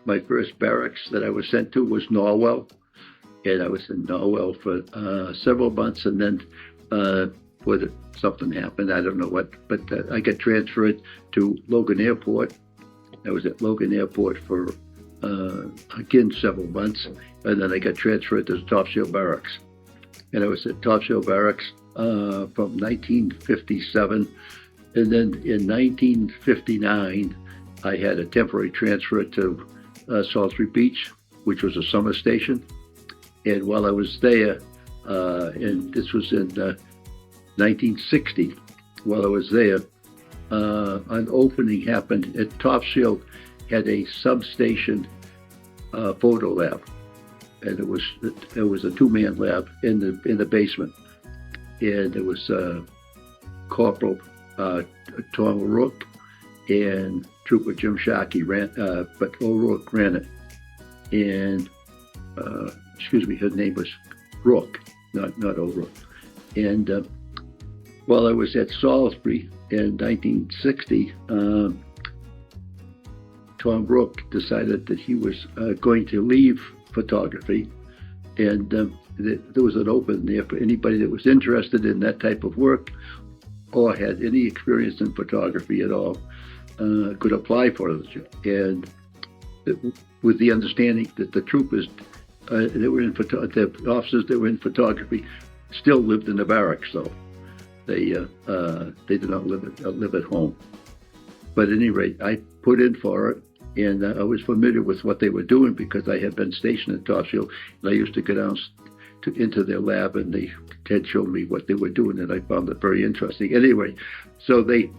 my first barracks that I was sent to was Norwell, and I was in Norwell for several months, and then something happened, I don't know what, but I got transferred to Logan Airport. I was at Logan Airport for, again, several months, and then I got transferred to Topsail Barracks. And I was at Topsail Barracks from 1957, and then in 1959, I had a temporary transfer to Salisbury Beach, which was a summer station. And while I was there, and this was in 1960, while I was there, an opening happened at Topsail. Had a substation photo lab, and it was a two-man lab in the basement, and it was Corporal Tom O'Rourke and Trooper Jim Sharkey but O'Rourke ran it, and his name was Rourke, not O'Rourke. And while I was at Salisbury in 1960, Tom Rourke decided that he was going to leave photography, and there was an open there for anybody that was interested in that type of work or had any experience in photography at all could apply for it. And with the understanding that the troopers that were in the officers that were in photography still lived in the barracks, though they did not live at home. But at any rate, I put in for it, and I was familiar with what they were doing because I had been stationed at Topsail, and I used to go down into their lab, and they had shown me what they were doing, and I found it very interesting. Anyway, so they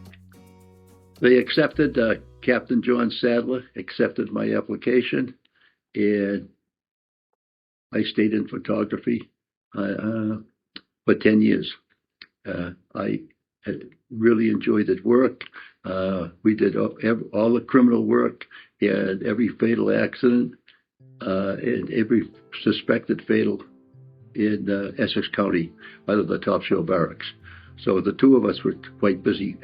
accepted, Captain John Sadler accepted my application, and I stayed in photography for 10 years. I had really enjoyed that work. We did all the criminal work and every fatal accident and every suspected fatal in Essex County out of the Topsail Barracks. So the two of us were quite busy.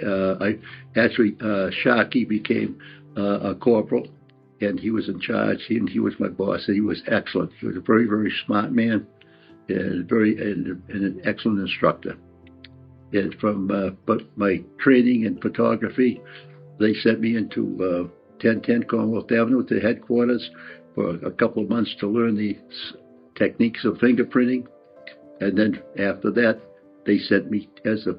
Sharkey became a corporal, and he was in charge, and he was my boss, and he was excellent. He was a very, very smart man and an excellent instructor. And but my training in photography, they sent me into 1010 Commonwealth Avenue to headquarters for a couple of months to learn the techniques of fingerprinting. And then after that, they sent me as a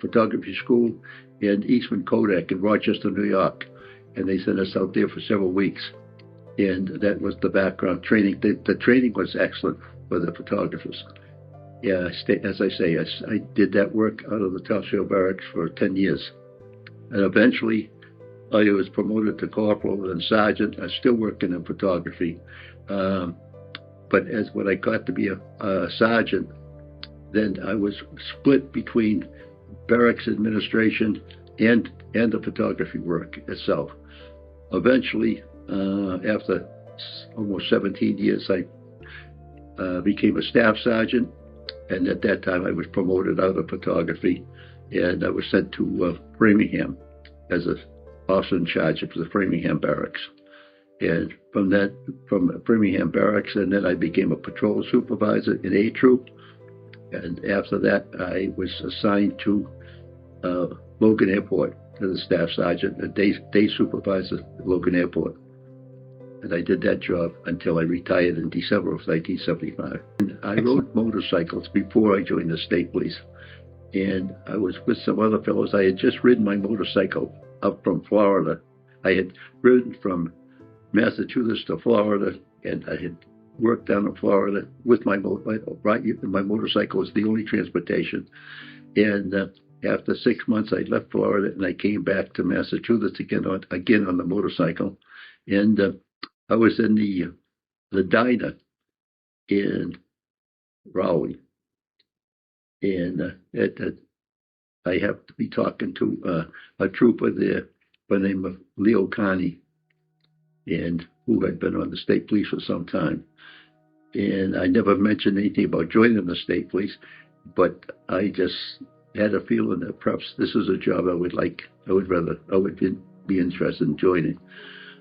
photography school in Eastman Kodak in Rochester, New York. And they sent us out there for several weeks. And that was the background training. The training was excellent for the photographers. Yeah, as I say, I did that work out of the Topsail Barracks for 10 years. And eventually, I was promoted to corporal and sergeant. I'm still working in photography. But when I got to be a sergeant, then I was split between barracks administration and the photography work itself. Eventually, after almost 17 years, I became a staff sergeant. And at that time, I was promoted out of photography, and I was sent to Framingham as an officer in charge of the Framingham Barracks. And from Framingham Barracks, and then I became a patrol supervisor in A Troop. And after that, I was assigned to Logan Airport as a staff sergeant, a day supervisor at Logan Airport. And I did that job until I retired in December of 1975. And I rode motorcycles before I joined the state police. And I was with some other fellows. I had just ridden my motorcycle up from Florida. I had ridden from Massachusetts to Florida, and I had worked down in Florida with my motorcycle was the only transportation. And after 6 months, I left Florida, and I came back to Massachusetts again on the motorcycle. And I was in the diner in Raleigh, and I happened to be talking to a trooper there by the name of Leo Carney, and who had been on the state police for some time. And I never mentioned anything about joining the state police, but I just had a feeling that perhaps this is a job I would be interested in joining.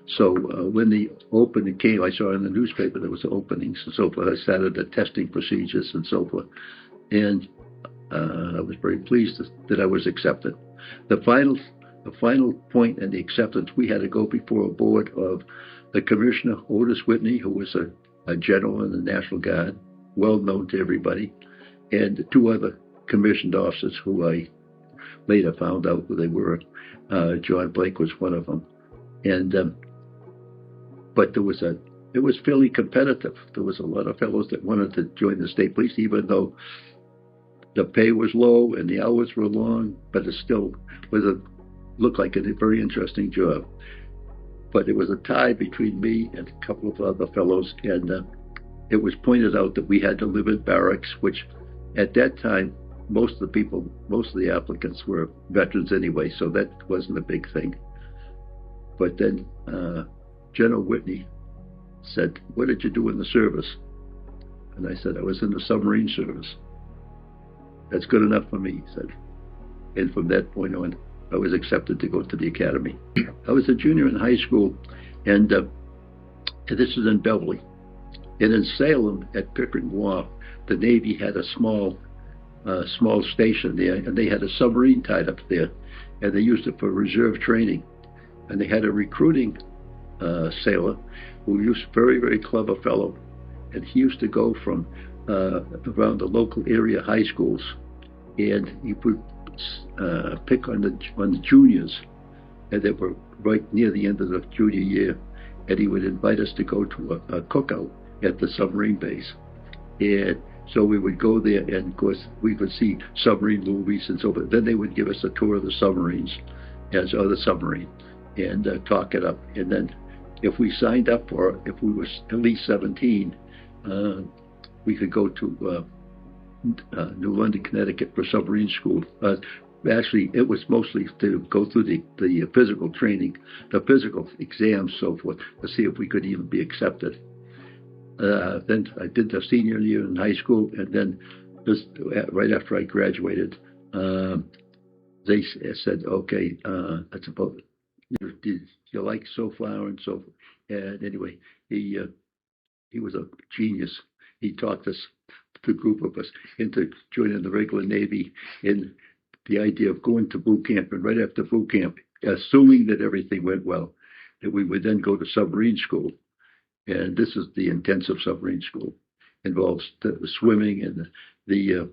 So when the opening came, I saw in the newspaper there was openings and so forth. I started the testing procedures and so forth, and I was very pleased that I was accepted. The final point in the acceptance, we had to go before a board of the Commissioner Otis Whitney, who was a general in the National Guard, well known to everybody, and two other commissioned officers who I later found out who they were. John Blake was one of them, and but it was fairly competitive. There was a lot of fellows that wanted to join the state police, even though the pay was low and the hours were long, but it still looked like a very interesting job. But it was a tie between me and a couple of other fellows, and it was pointed out that we had to live in barracks, which at that time, most of the applicants were veterans anyway, so that wasn't a big thing. But then General Whitney said, "What did you do in the service?" And I said, "I was in the submarine service." "That's good enough for me," he said. And from that point on, I was accepted to go to the academy. I was a junior in high school, and this is in Beverly. And in Salem, at Pickering Wharf, the Navy had a small station there, and they had a submarine tied up there, and they used it for reserve training. And they had a recruiting sailor who was a very, very clever fellow, and he used to go from around the local area high schools, and he would pick on the juniors, and they were right near the end of the junior year, and he would invite us to go to a cookout at the submarine base. And so we would go there, and of course we would see submarine movies and so forth. Then they would give us a tour of the submarines, the submarine, and talk it up. And then if we signed up for it, if we were at least 17, we could go to New London, Connecticut for submarine school. Actually, it was mostly to go through the physical training, the physical exams, so forth, to see if we could even be accepted. Then I did the senior year in high school, and then right after I graduated, they said, "Okay, that's about you like so far and so forth." And anyway, he was a genius. He talked us, the group of us, into joining the regular Navy, in the idea of going to boot camp, and right after boot camp, assuming that everything went well, that we would then go to submarine school. And this is the intensive submarine school. Involves the swimming and the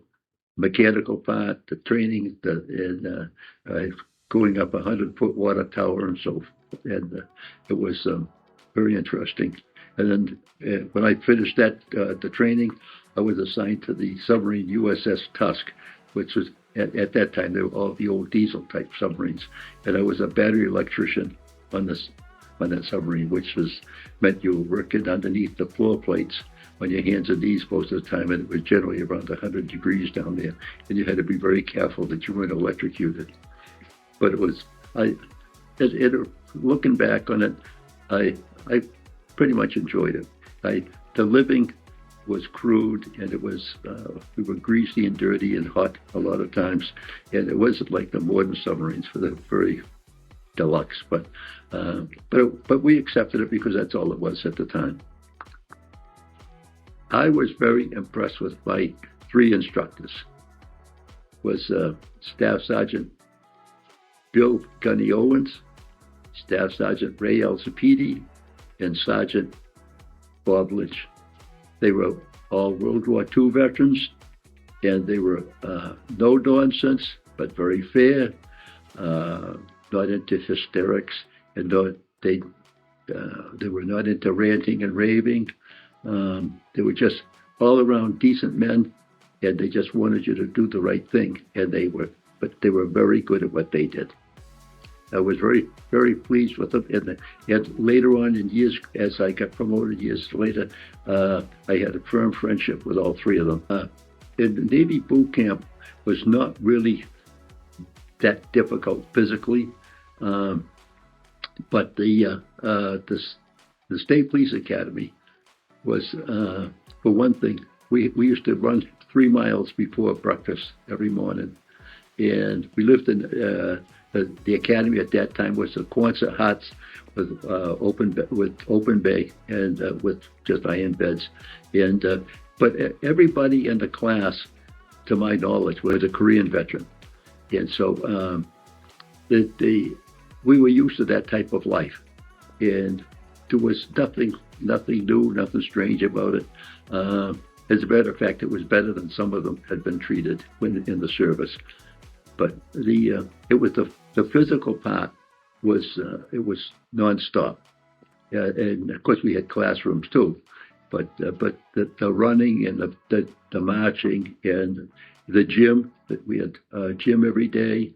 mechanical part, the training, and going up 100-foot water tower and so forth. And it was very interesting. And then when I finished the training, I was assigned to the submarine USS Tusk, which was at that time they were all the old diesel type submarines, and I was a battery electrician on that submarine, which meant you were working underneath the floor plates on your hands and knees most of the time, and it was generally around 100 degrees down there, and you had to be very careful that you weren't electrocuted. But it was looking back on it, I pretty much enjoyed it. The living was crude, and it was we were greasy and dirty and hot a lot of times, and it wasn't like the modern submarines for the very deluxe, but we accepted it because that's all it was at the time. I was very impressed with my three instructors. Was Staff Sergeant Bill Gunny Owens, Staff Sergeant Ray Alzapidi, and Sergeant Bob Lynch. They were all World War II veterans, and they were no nonsense, but very fair, not into hysterics, and they were not into ranting and raving. They were just all around decent men, and they just wanted you to do the right thing, and they were very good at what they did. I was very, very pleased with them. And later on in years, as I got promoted years later, I had a firm friendship with all three of them. And the Navy boot camp was not really that difficult physically, but the State Police Academy was, for one thing, we used to run 3 miles before breakfast every morning, and we lived in The academy at that time was the Quonset huts with open bay and with just iron beds, and but everybody in the class, to my knowledge, was a Korean veteran, and so we were used to that type of life, and there was nothing new, nothing strange about it. As a matter of fact, it was better than some of them had been treated when in the service. But it was the physical part was it was nonstop, and of course we had classrooms too. But the running and the marching and the gym, that we had gym every day.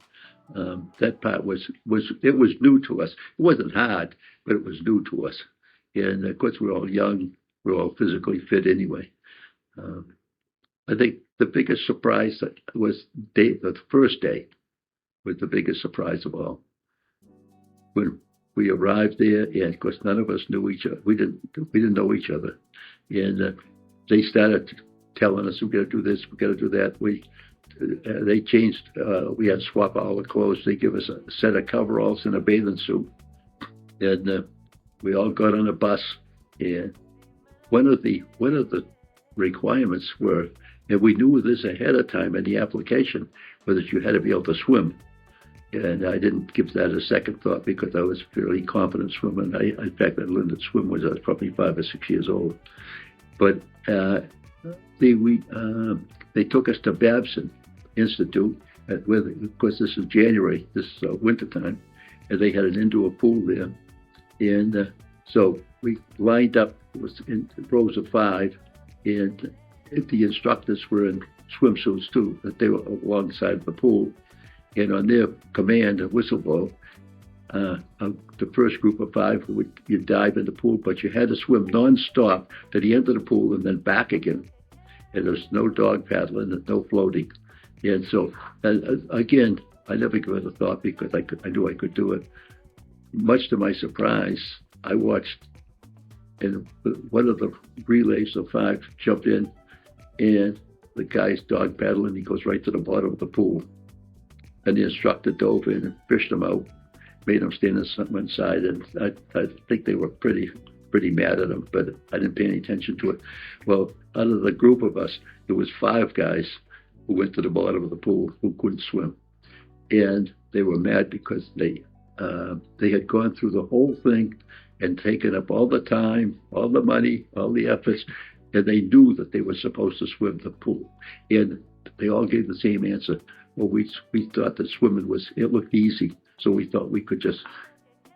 That part was new to us. It wasn't hard, but it was new to us. And of course we're all young, we're all physically fit anyway. I think the biggest surprise was the first day was the biggest surprise of all. When we arrived there, and of course none of us knew each other. We didn't know each other, and they started telling us we got to do this, we got to do that. They changed. We had to swap all the clothes. They give us a set of coveralls and a bathing suit, and we all got on a bus. And one of the requirements were, and we knew this ahead of time in the application, was that you had to be able to swim. And I didn't give that a second thought because I was fairly confident swimming. In fact, I learned to swim when I was probably 5 or 6 years old. But they took us to Babson Institute, of course this is January, this is wintertime, and they had an indoor pool there. And so we lined up, it was in rows of 5, and the instructors were in swimsuits too, but they were alongside the pool. And on their command, a whistle blow, the first group of 5 you'd dive in the pool, but you had to swim nonstop to the end of the pool and then back again. And there was no dog paddling and no floating. And so, again, I never gave it a thought because I knew I could do it. Much to my surprise, I watched, and one of the relays of 5 jumped in, and the guy's dog paddling, he goes right to the bottom of the pool. And the instructor dove in and fished him out, made him stand on one side, and I think they were pretty mad at him, but I didn't pay any attention to it. Well, out of the group of us, there was 5 guys who went to the bottom of the pool who couldn't swim, and they were mad because they had gone through the whole thing and taken up all the time, all the money, all the efforts, and they knew that they were supposed to swim the pool, and they all gave the same answer. Well, we thought that swimming it looked easy, so we thought we could just,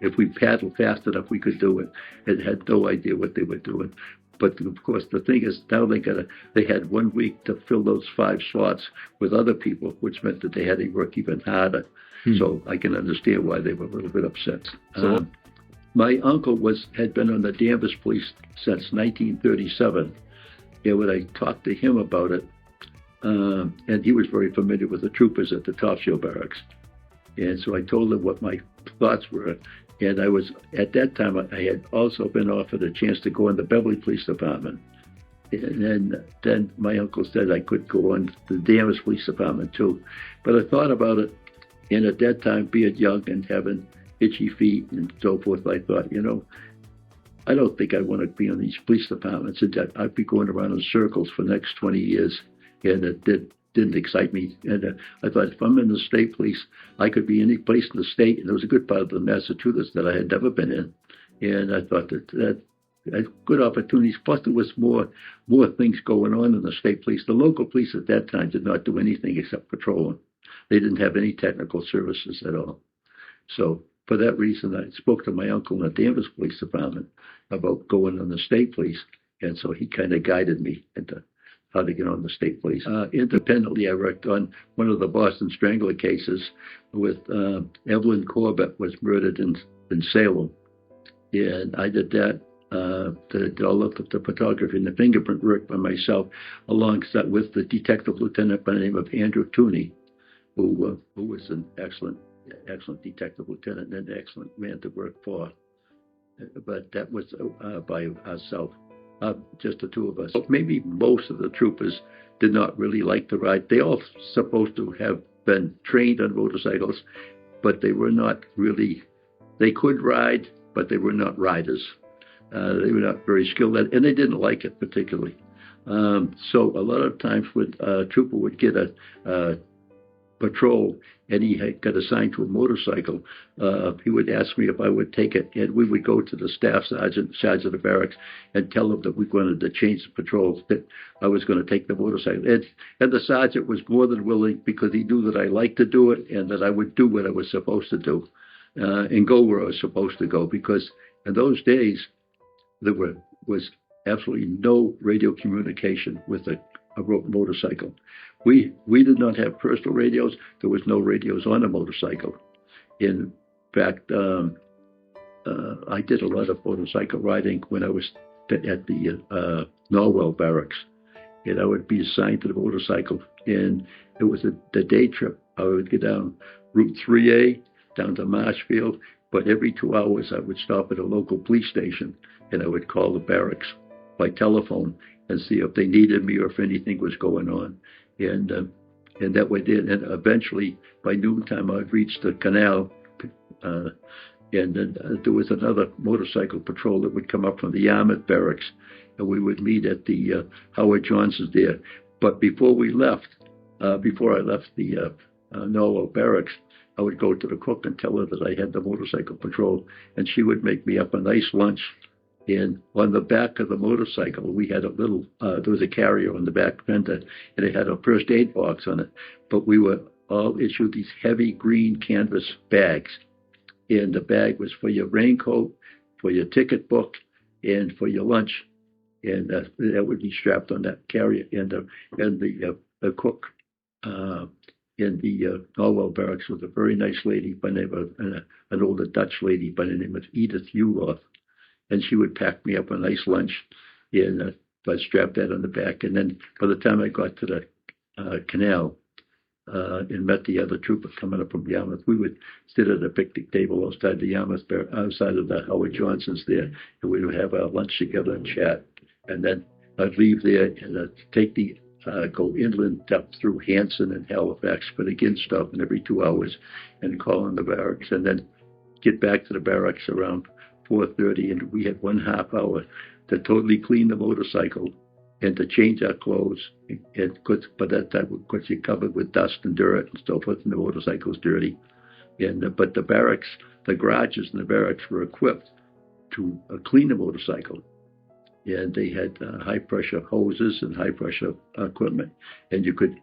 if we paddled fast enough, we could do it, and had no idea what they were doing. But of course, the thing is, now they had 1 week to fill those 5 slots with other people, which meant that they had to work even harder. So I can understand why they were a little bit upset. So, my uncle had been on the Danvers Police since 1937, and when I talked to him about it, and he was very familiar with the troopers at the Topsfield Barracks. And so I told him what my thoughts were. And at that time, I had also been offered a chance to go in the Beverly Police Department. And then my uncle said I could go on the Danvers Police Department too. But I thought about it, and at that time, being young and having itchy feet and so forth, I thought, I don't think I want to be on these police departments. I'd be going around in circles for the next 20 years. And it didn't excite me. And I thought, if I'm in the state police, I could be any place in the state. And there was a good part of the Massachusetts that I had never been in. And I thought that good opportunities. Plus, there was more things going on in the state police. The local police at that time did not do anything except patrolling. They didn't have any technical services at all. So for that reason, I spoke to my uncle in the Danvers Police Department about going on the state police. And so he kind of guided me into how to get on the state police. Independently, I worked on one of the Boston Strangler cases with Evelyn Corbett was murdered in Salem. And I did that, did all of the photography and the fingerprint work by myself, alongside with the detective lieutenant by the name of Andrew Tooney, who was an excellent detective lieutenant and an excellent man to work for. But that was by ourselves. Just the 2 of us. Maybe most of the troopers did not really like the ride. They all supposed to have been trained on motorcycles, but they were not really, they could ride, but they were not riders. They were not very skilled at it, and they didn't like it particularly. So a lot of times when a trooper would get a patrol and he had got assigned to a motorcycle, he would ask me if I would take it, and we would go to the staff sergeant of the barracks and tell him that we wanted to change the patrol, that I was going to take the motorcycle. And the sergeant was more than willing, because he knew that I liked to do it and that I would do what I was supposed to do, and go where I was supposed to go, because in those days there was absolutely no radio communication with a motorcycle. We did not have personal radios. There was no radios on a motorcycle. In fact, I did a lot of motorcycle riding when I was at the Norwell barracks, and I would be assigned to the motorcycle, and it was the day trip. I would get down Route 3A down to Marshfield, but every 2 hours I would stop at a local police station, and I would call the barracks by telephone and see if they needed me or if anything was going on. And that way did. And eventually, by noontime, I'd reached the canal, and then there was another motorcycle patrol that would come up from the Yarmouth barracks, and we would meet at the Howard Johnson's there. But before I left the Norwell barracks, I would go to the cook and tell her that I had the motorcycle patrol, and she would make me up a nice lunch. And on the back of the motorcycle, we had a little, there was a carrier on the back fender, and it had a first aid box on it. But we were all issued these heavy green canvas bags. And the bag was for your raincoat, for your ticket book, and for your lunch. And that would be strapped on that carrier. And the cook in the Norwell barracks was a very nice lady by the name of an older Dutch lady by the name of Edith Uloth. And she would pack me up a nice lunch, and I'd strap that on the back. And then by the time I got to the canal and met the other trooper coming up from Yarmouth, we would sit at a picnic table outside the Yarmouth, outside of the Howard Johnson's there, and we would have our lunch together and chat. And then I'd leave there and I'd go inland up through Hanson and Halifax, but again stopping every 2 hours and calling the barracks, and then get back to the barracks around 4:30, and we had 1/2 hour to totally clean the motorcycle and to change our clothes. And by that time, of course, you're covered with dust and dirt and so forth, and the motorcycle's dirty. But the barracks, the garages in the barracks were equipped to clean the motorcycle. And they had high pressure hoses and high pressure equipment. And you could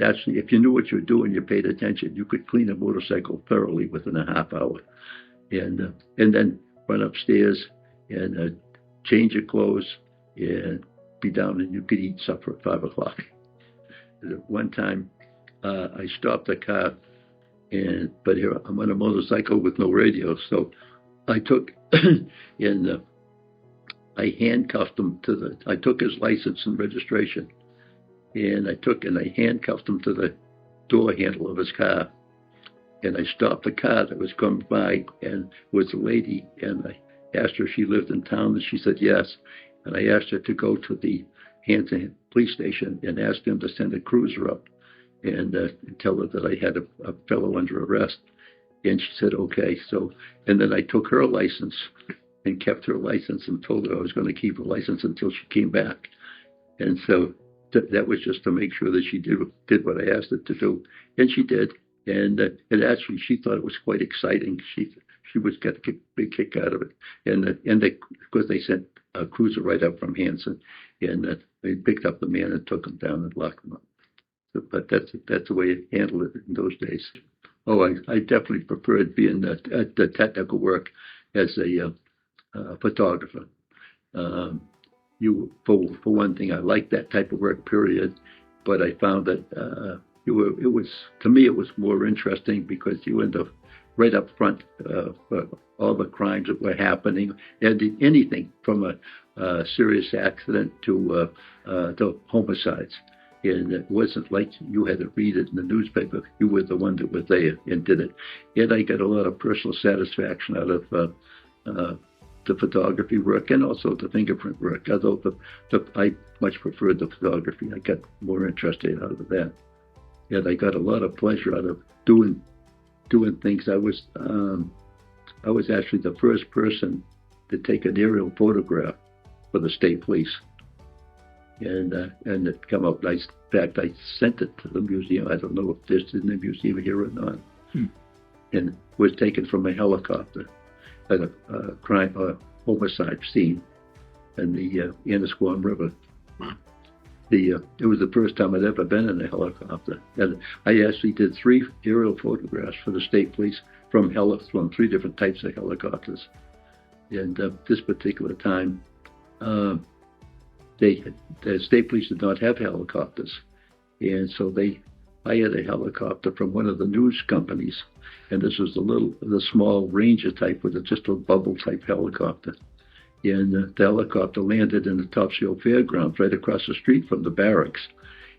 actually, if you knew what you were doing, you paid attention, you could clean a motorcycle thoroughly within 1/2 hour. And then run upstairs and change your clothes and be down, and you could eat supper at 5 o'clock. One time, I stopped the car, but here I'm on a motorcycle with no radio, so I took and I handcuffed him I took his license and registration, and I handcuffed him to the door handle of his car. And I stopped the car that was coming by, and was a lady, and I asked her if she lived in town, and she said yes. And I asked her to go to the Hanson police station and ask them to send a cruiser up and tell her that I had a fellow under arrest. And she said okay. So, and then I took her license and kept her license and told her I was going to keep her license until she came back. And so that was just to make sure that she did what I asked her to do, and she did. And actually, she thought it was quite exciting. She was getting a big kick out of it. And because they sent a cruiser right up from Hanson, and they picked up the man and took him down and locked him up. But that's the way it handled it in those days. Oh, I definitely preferred being at the technical work as a photographer. For one thing, I liked that type of work, period. But I found that to me, it was more interesting because you end up right up front for all the crimes that were happening, and anything from a serious accident to homicides. And it wasn't like you had to read it in the newspaper. You were the one that was there and did it. And I got a lot of personal satisfaction out of the photography work and also the fingerprint work, although I much preferred the photography. I got more interested out of that. And I got a lot of pleasure out of doing doing things. I was actually the first person to take an aerial photograph for the state police, and it come out. In fact, I sent it to the museum. I don't know if this is in the museum here or not. And it was taken from a helicopter at a homicide scene in the Annisquam River. It was the first time I'd ever been in a helicopter, and I actually did 3 aerial photographs for the state police from 3 different types of helicopters. And this particular time, the state police did not have helicopters, and so they hired a helicopter from one of the news companies, and this was the small Ranger type with just a bubble type helicopter. And the helicopter landed in the Topsail Fairgrounds right across the street from the barracks.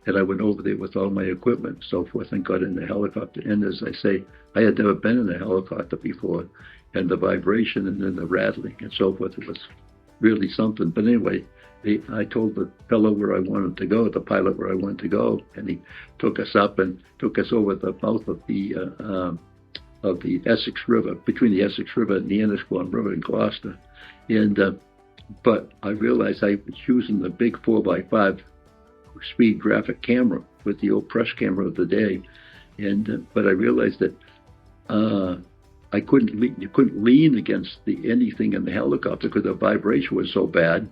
And I went over there with all my equipment and so forth and got in the helicopter. And as I say, I had never been in a helicopter before. And the vibration and then the rattling and so forth, it was really something. But anyway, I told the fellow where I wanted to go, the pilot where I wanted to go, and he took us up and took us over the mouth of the Essex River, between the Essex River and the Annisquam River in Gloucester. And but I realized I was using the big 4x5 speed graphic camera with the old press camera of the day, and but I realized that I couldn't lean against anything in the helicopter because the vibration was so bad.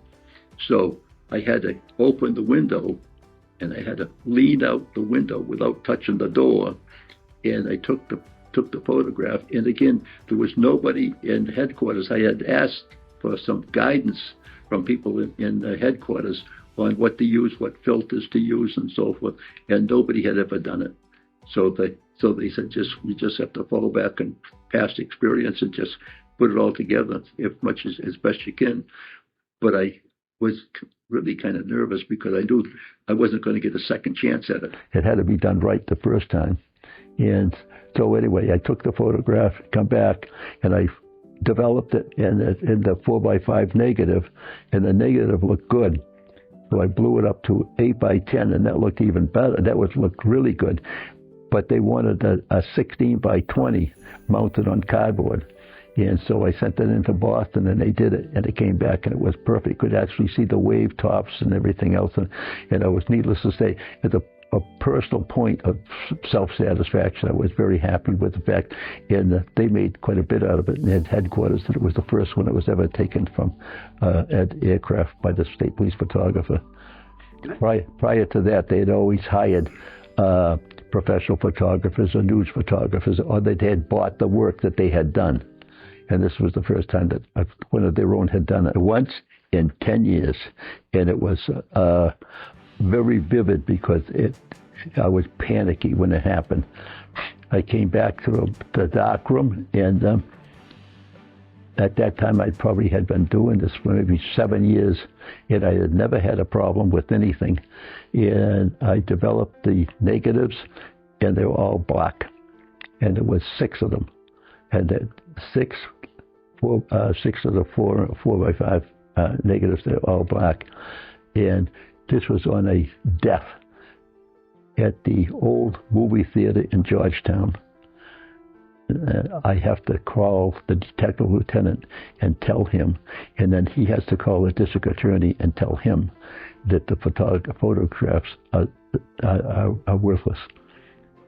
So I had to open the window, and I had to lean out the window without touching the door, and I took the photograph. And again, there was nobody in headquarters. I had asked for some guidance from people in the headquarters on what to use, what filters to use, and so forth, and nobody had ever done it. So they said, you just have to fall back on past experience and just put it all together as best you can. But I was really kind of nervous because I knew I wasn't going to get a second chance at it. It had to be done right the first time. And so anyway, I took the photograph, come back, and I developed it in the 4x5 negative, and the negative looked good. So I blew it up to 8x10, and that looked even better. That looked really good. But they wanted a 16x20 mounted on cardboard. And so I sent it into Boston, and they did it, and it came back, and it was perfect. You could actually see the wave tops and everything else. And I was, needless to say, at a personal point of self-satisfaction, I was very happy with the fact, and they made quite a bit out of it in headquarters, that it was the first one that was ever taken from an aircraft by the state police photographer. Prior to that, they had always hired professional photographers or news photographers, or they had bought the work that they had done. And this was the first time that one of their own had done it once in 10 years. And it was very vivid because I was panicky when it happened. I came back to the dark room, and at that time I probably had been doing this for maybe 7 years, and I had never had a problem with anything. And I developed the negatives, and they were all black, and there was 6 of them, and six of the 4x5 negatives, they were all black. And this was on a death at the old movie theater in Georgetown. I have to call the detective lieutenant and tell him, and then he has to call the district attorney and tell him that the photographs are worthless.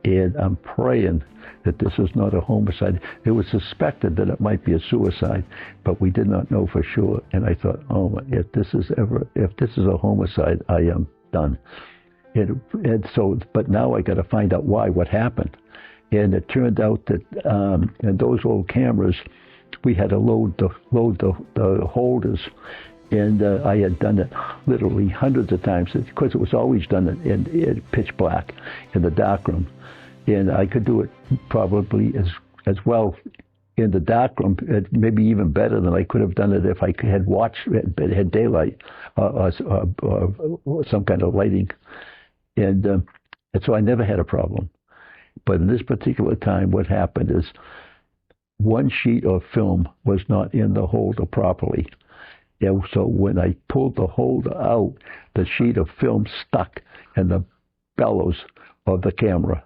And I'm praying that this is not a homicide. It was suspected that it might be a suicide, but we did not know for sure. And I thought, if this is a homicide, I am done. But now I got to find out what happened. And it turned out that in those old cameras, we had to load the holders. And I had done it literally hundreds of times, because it was always done in pitch black in the darkroom. And I could do it probably as well in the darkroom, maybe even better than I could have done it if I had daylight or some kind of lighting. And so I never had a problem. But in this particular time, what happened is one sheet of film was not in the holder properly. And so when I pulled the holder out, the sheet of film stuck in the bellows of the camera.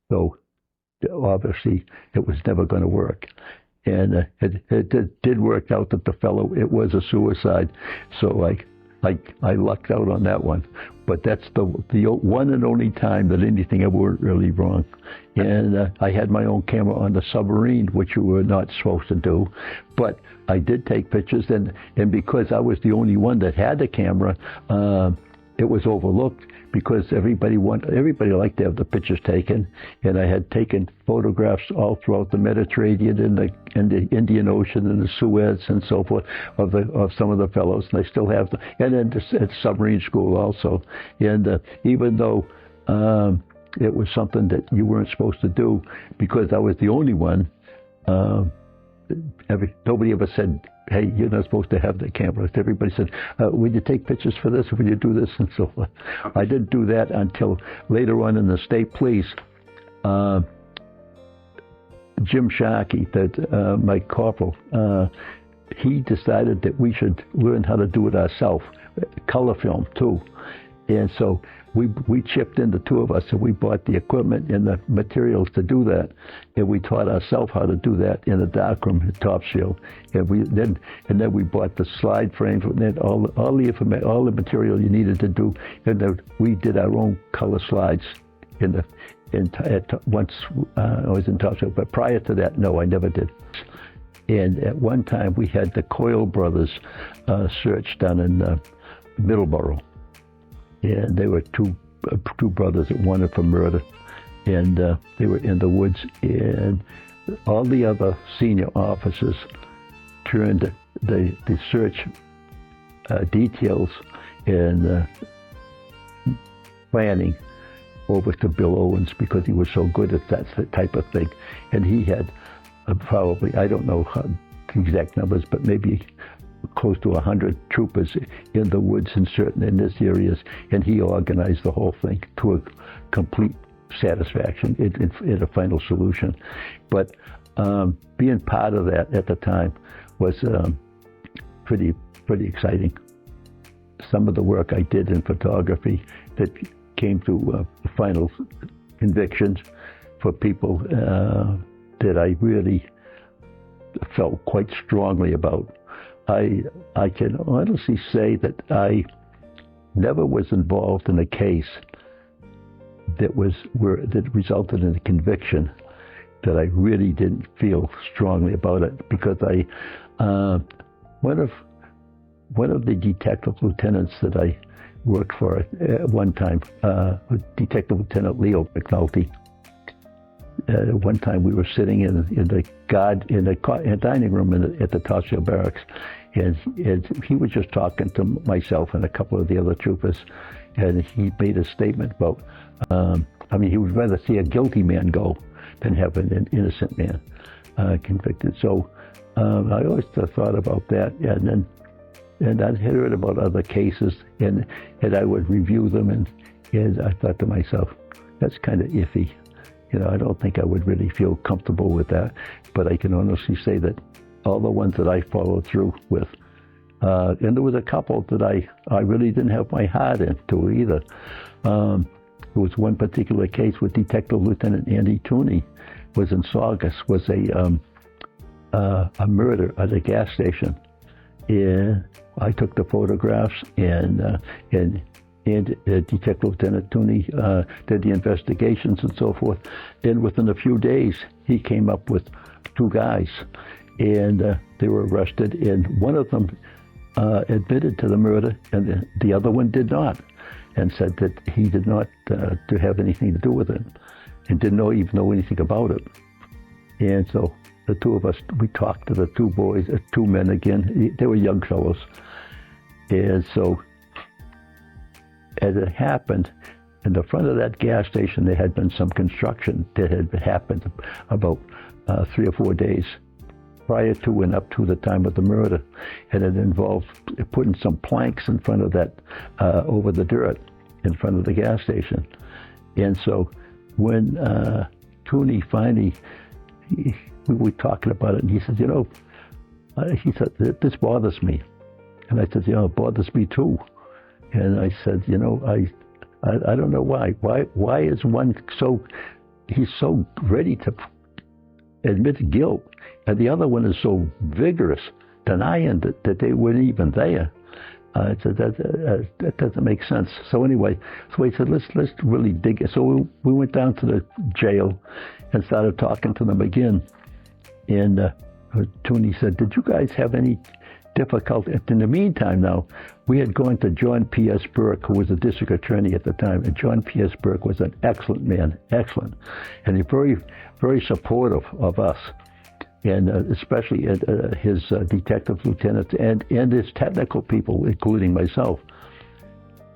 So obviously it was never going to work. And it did work out that the fellow, it was a suicide. So I lucked out on that one. But that's the one and only time that anything ever went really wrong. And I had my own camera on the submarine, which you were not supposed to do. But I did take pictures, and because I was the only one that had the camera, it was overlooked because everybody liked to have the pictures taken. And I had taken photographs all throughout the Mediterranean and the Indian Ocean and the Suez and so forth of some of the fellows, and I still have them. And then at submarine school also. And even though it was something that you weren't supposed to do, because I was the only one, nobody ever said, hey, you're not supposed to have the camera. Everybody said, would you take pictures for this, or would you do this, and so forth. I didn't do that until later on in the state police. Jim Sharkey, my corporal, he decided that we should learn how to do it ourselves, color film too. And so we chipped in, the two of us, and we bought the equipment and the materials to do that. And we taught ourselves how to do that in a darkroom at Top Shield. And then we bought the slide frames and then all the material you needed to do. And then we did our own color slides once I was in Top Shield. But prior to that, no, I never did. And at one time we had the Coyle brothers search down in Middleborough. And they were two brothers that wanted for murder, and they were in the woods. And all the other senior officers turned the search details and planning over to Bill Owens because he was so good at that type of thing. And he had probably, I don't know the exact numbers, but maybe close to 100 troopers in the woods in this areas, and he organized the whole thing to a complete satisfaction in a final solution. But being part of that at the time was pretty exciting. Some of the work I did in photography that came to final convictions for people that I really felt quite strongly about. I can honestly say that I never was involved in a case that resulted in a conviction that I really didn't feel strongly about it, because one of the detective lieutenants that I worked for at one time, Detective Lieutenant Leo McNulty. One time we were sitting in the dining room at the Top Shield Barracks, and he was just talking to myself and a couple of the other troopers, and he made a statement about, he would rather see a guilty man go than have an innocent man convicted. So I always thought about that, and I'd heard about other cases, and I would review them, and I thought to myself, that's kind of iffy. I don't think I would really feel comfortable with that, but I can honestly say that all the ones that I followed through with, and there was a couple that I really didn't have my heart into either. There was one particular case with Detective Lieutenant Andy Tooney was in Saugus, was a murder at a gas station. And I took the photographs, and Detective Lieutenant Tooney did the investigations and so forth. And within a few days, he came up with two guys, and they were arrested. And one of them admitted to the murder, and the other one did not, and said that he did not to have anything to do with it, and didn't even know anything about it. And so the two of us, we talked to the two men again. They were young fellows, and so. As it happened, in the front of that gas station, there had been some construction that had happened about 3 or 4 days prior to and up to the time of the murder. And it involved putting some planks in front of that, over the dirt in front of the gas station. And so when Tooney finally, we were talking about it, and he said, he said, this bothers me. And I said, it bothers me too. And I said, I don't know why. Why is one so he's so ready to admit guilt, and the other one is so vigorous denying that they weren't even there. That doesn't make sense. So anyway, so he said, let's really dig it. So we went down to the jail and started talking to them again. And Toonie said, did you guys have any difficulty? In the meantime now, we had gone to John P.S. Burke, who was the district attorney at the time. And John P.S. Burke was an excellent man, excellent. And he's very, very supportive of us. And especially his detective lieutenants and his technical people, including myself.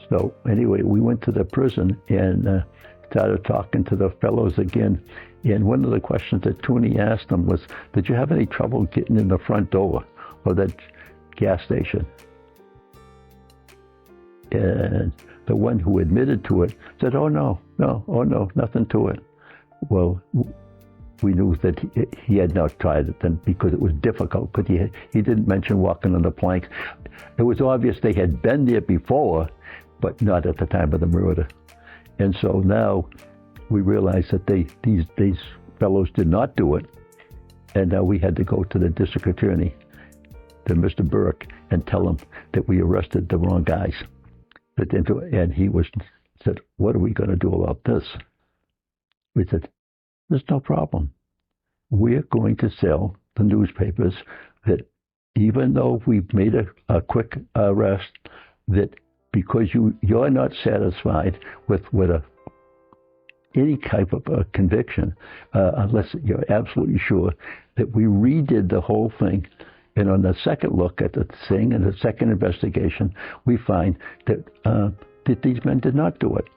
So anyway, we went to the prison and started talking to the fellows again. And one of the questions that Toonie asked them was, did you have any trouble getting in the front door of that gas station? And the one who admitted to it said, oh no, nothing to it. Well, we knew that he had not tried it then because it was difficult, because he didn't mention walking on the planks. It was obvious they had been there before, but not at the time of the murder. And so now we realized that these fellows did not do it, and now we had to go to the district attorney, to Mr. Burke, and tell him that we arrested the wrong guys. And he said, what are we going to do about this? We said, there's no problem. We're going to sell the newspapers that even though we've made a quick arrest, that because you're not satisfied with any type of a conviction, unless you're absolutely sure, that we redid the whole thing. And on the second look at the thing and the second investigation, we find that these men did not do it.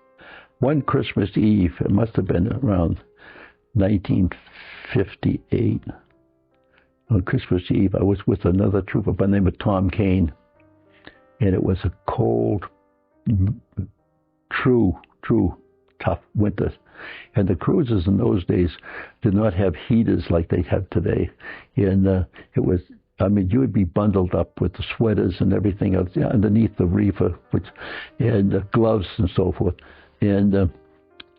One Christmas Eve, it must have been around 1958. On Christmas Eve, I was with another trooper by the name of Tom Kane, and it was a cold, true, tough winter. And the cruisers in those days did not have heaters like they have today. And it was, you would be bundled up with the sweaters and everything else underneath the reefer, and gloves and so forth. And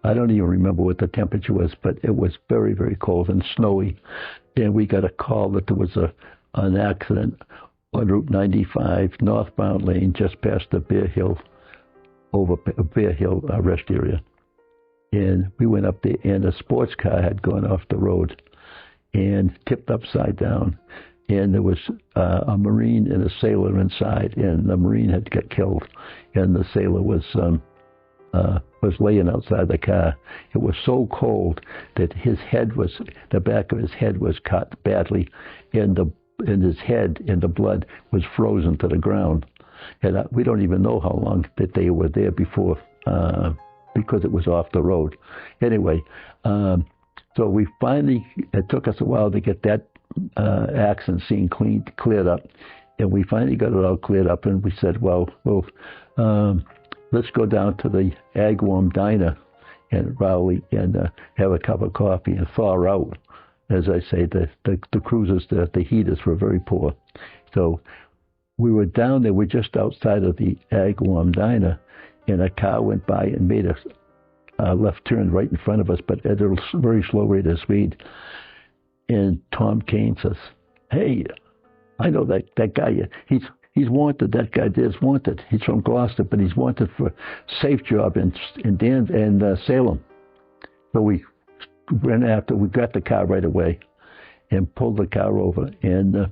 I don't even remember what the temperature was, but it was very, very cold and snowy. And we got a call that there was an accident on Route 95, northbound lane, just past the Bear Hill rest area. And we went up there, and a sports car had gone off the road and tipped upside down. And there was a Marine and a sailor inside, and the Marine had got killed, and the sailor was laying outside the car. It was so cold that the back of his head was cut badly, and his head and the blood was frozen to the ground. And we don't even know how long that they were there before, because it was off the road. Anyway, so we finally, it took us a while to get that accident scene cleared up, and we finally got it all cleared up, and we said, well, let's go down to the Agawam Diner in Raleigh and have a cup of coffee and thaw out. As I say, the cruisers, the heaters were very poor. So we were down there, we're just outside of the Agawam Diner, and a car went by and made a left turn right in front of us, but at a very slow rate of speed. And Tom Kane says, hey, I know that guy, he's wanted. That guy there's wanted. He's from Gloucester, but he's wanted for safe job in Salem. So we ran after. We got the car right away and pulled the car over. And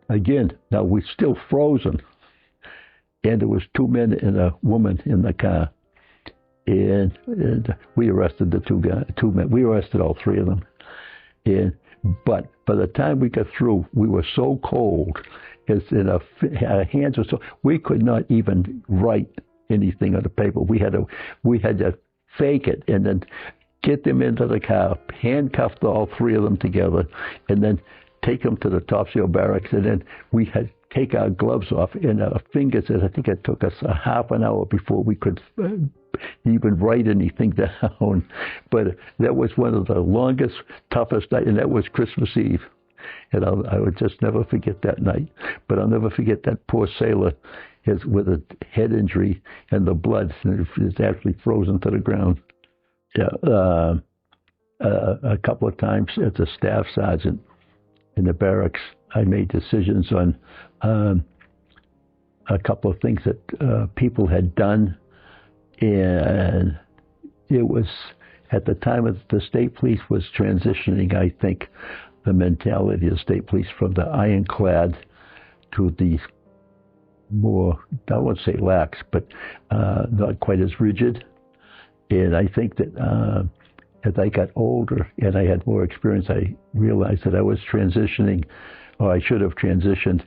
again, now we're still frozen, and there was two men and a woman in the car, and we arrested the two men. We arrested all three of them, but by the time we got through, we were so cold. Our hands were so, we could not even write anything on the paper. We had to fake it and then get them into the car, handcuff all three of them together, and then take them to the Topsail barracks. And then we had to take our gloves off, and our fingers, I think it took us a half an hour before we could even write anything down. But that was one of the longest, toughest nights, and that was Christmas Eve. And I would just never forget that night. But I'll never forget that poor sailor with a head injury, and the blood is actually frozen to the ground. Yeah. a couple of times as a staff sergeant in the barracks, I made decisions on a couple of things that people had done, and it was at the time of the state police was transitioning, I think, the mentality of the state police from the ironclad to the more, I won't say lax, but not quite as rigid. And I think that as I got older and I had more experience, I realized that I was transitioning, or I should have transitioned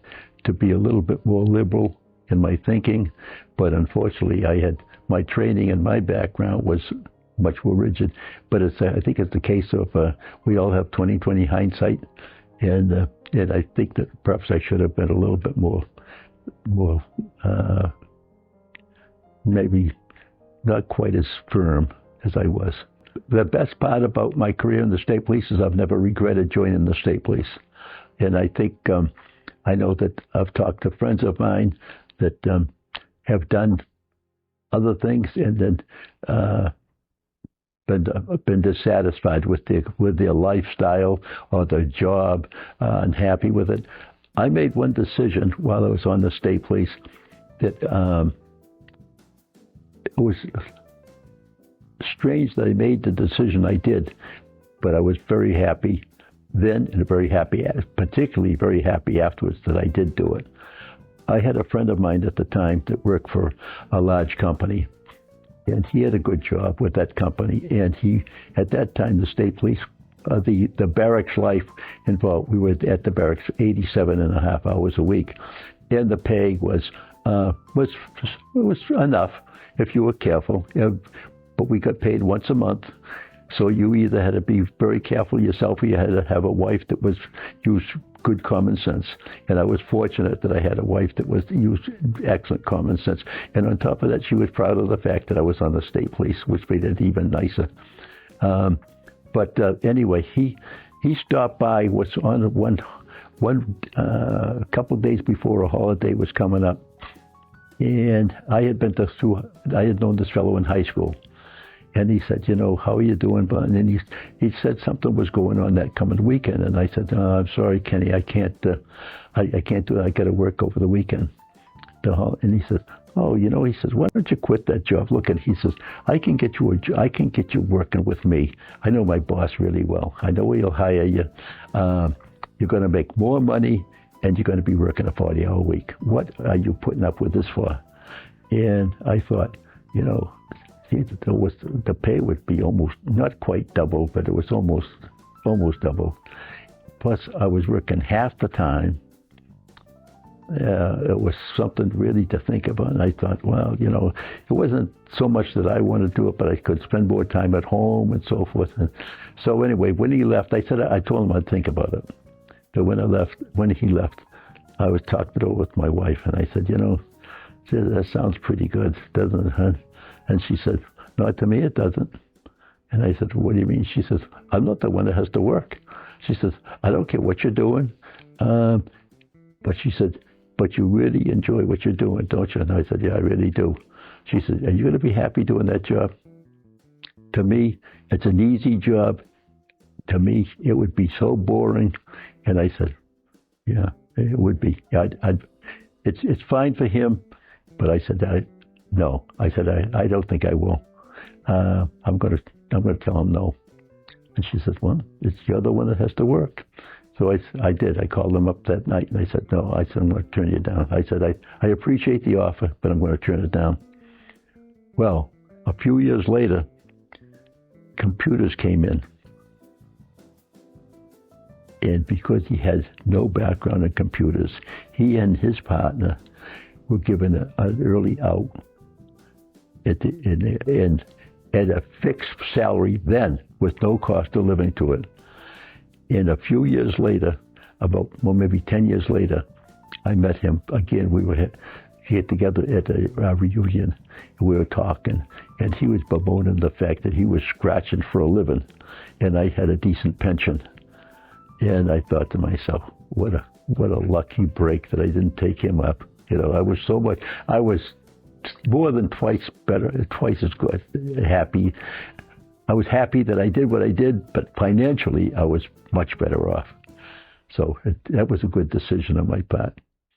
to be a little bit more liberal in my thinking. But unfortunately, I had my training and my background was much more rigid. But I think it's the case of we all have 20/20 hindsight, and I think that perhaps I should have been a little bit more maybe not quite as firm as I was. The best part about my career in the state police is I've never regretted joining the state police. And I think I know that I've talked to friends of mine that have done other things and then been dissatisfied with their lifestyle or their job, unhappy with it. I made one decision while I was on the state police that it was strange that I made the decision I did, but I was very happy then and particularly very happy afterwards that I did do it. I had a friend of mine at the time that worked for a large company, and he had a good job with that company, and at that time, the state police, the barracks life involved, we were at the barracks 87 and a half hours a week, and the pay was enough if you were careful, but we got paid once a month, so you either had to be very careful yourself or you had to have a wife that used good common sense. And I was fortunate that I had a wife that used excellent common sense. And on top of that, she was proud of the fact that I was on the state police, which made it even nicer. But anyway, he stopped by, was on a couple of days before a holiday was coming up. And I had known this fellow in high school. And he said, how are you doing? And then he said something was going on that coming weekend. And I said, I'm sorry, Kenny, I can't do it. I got to work over the weekend. And he said, he says, why don't you quit that job? Look, and he says, I can get you working with me. I know my boss really well. I know he'll hire you. You're going to make more money, and you're going to be working a 40-hour week. What are you putting up with this for? And I thought, the pay would be almost, not quite double, but it was almost double. Plus, I was working half the time. It was something really to think about. And I thought, well, it wasn't so much that I wanted to do it, but I could spend more time at home and so forth. And so anyway, when he left, I told him I'd think about it. But when he left, I was talking it over with my wife, and I said, that sounds pretty good, doesn't it, huh? And she said, no, to me it doesn't. And I said, what do you mean? She says, I'm not the one that has to work. She says, I don't care what you're doing. But she said, but you really enjoy what you're doing, don't you? And I said, yeah, I really do. She said, are you going to be happy doing that job? To me, it's an easy job. To me, it would be so boring. And I said, yeah, it would be. It's fine for him. But I said, no. I said, I don't think I will. I'm going to tell him no. And she said, well, it's the other one that has to work. So I did. I called him up that night, and I said, no. I said, I'm going to turn you down. I said, I appreciate the offer, but I'm going to turn it down. Well, a few years later, computers came in. And because he had no background in computers, he and his partner were given an early out and at a fixed salary then, with no cost of living to it. And a few years later, maybe 10 years later, I met him again. We were here together at a reunion, and we were talking, and he was bemoaning the fact that he was scratching for a living, and I had a decent pension. And I thought to myself, what a lucky break that I didn't take him up. I was more than twice as good, happy. I was happy that I did what I did, but financially I was much better off. So that was a good decision on my part.